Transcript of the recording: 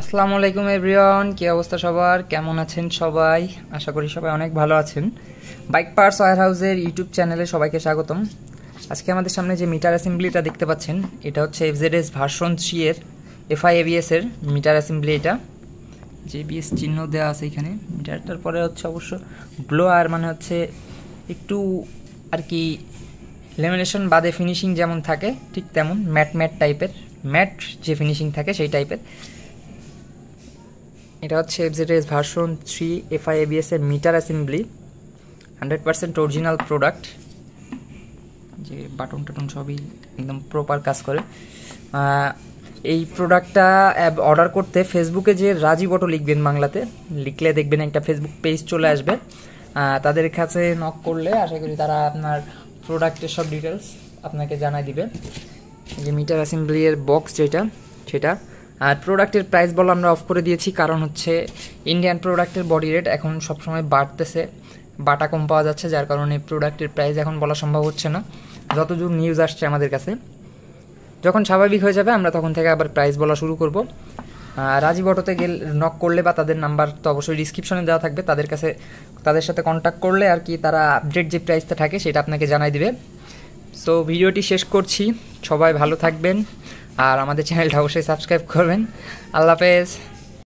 আসসালামু আলাইকুম এভরিওয়ান, কি অবস্থা সবার? কেমন আছেন সবাই? আশা করি সবাই অনেক ভালো আছেন। বাইক পার্টস ওয়্যার হাউসের ইউটিউব চ্যানেলে সবাইকে স্বাগতম। আজকে আমাদের সামনে যে মিটার অ্যাসেম্বলিটা দেখতে পাচ্ছেন, এটা হচ্ছে FZS ভার্সন 3 এর FI ABS এর মিটার অ্যাসেম্বলি। এটা যে ABS চিহ্ন দেওয়া আছে এখানে মিটারটার পরে হচ্ছে অবশ্য ব্লোয়ার, মানে হচ্ছে একটু আর কি লেমিনেশন বাদে ফিনিশিং যেমন থাকে ঠিক তেমন ম্যাট টাইপের, ম্যাট যে ফিনিশিং থাকে সেই টাইপের। এটা হচ্ছে FZS ভার্সন 3 FI ABS এর মিটার অ্যাসেম্বলি, 100% অরিজিনাল প্রোডাক্ট। যে বাটন টাটন সবই একদম প্রপার কাজ করে। এই প্রোডাক্টটা অর্ডার করতে ফেসবুকে যে রাজি বটো লিখবেন, বাংলাতে লিখলে দেখবেন একটা ফেসবুক পেজ চলে আসবে। তাদের কাছে নক করলে আশা করি তারা আপনার প্রোডাক্টের সব ডিটেলস আপনাকে জানাই দিবে। যে মিটার অ্যাসেম্বলি এর বক্স যেটা সেটা। আর প্রোডাক্টের প্রাইস বলা আমরা অফ করে দিয়েছি, কারণ হচ্ছে ইন্ডিয়ান প্রোডাক্টের বডি রেট এখন সবসময় বাড়তেছে, বাটা কম পাওয়া যাচ্ছে, যার কারণে প্রোডাক্টের প্রাইস এখন বলা সম্ভব হচ্ছে না। যতদূর নিউজ আসছে আমাদের কাছে, যখন স্বাভাবিক হয়ে যাবে আমরা তখন থেকে আবার প্রাইস বলা শুরু করব। রাজি বটোতে নক করলে বা তাদের নাম্বার তো অবশ্যই ডিসক্রিপশনে দেওয়া থাকবে, তাদের সাথে কন্ট্যাক্ট করলে আর কি তারা আপডেট যে প্রাইসটা থাকে সেটা আপনাকে জানাই দিবে। সো ভিডিওটি শেষ করছি, সবাই ভালো থাকবেন আর আমাদের চ্যানেলটা অবশ্যই সাবস্ক্রাইব করবেন। আল্লাহ হাফেজ।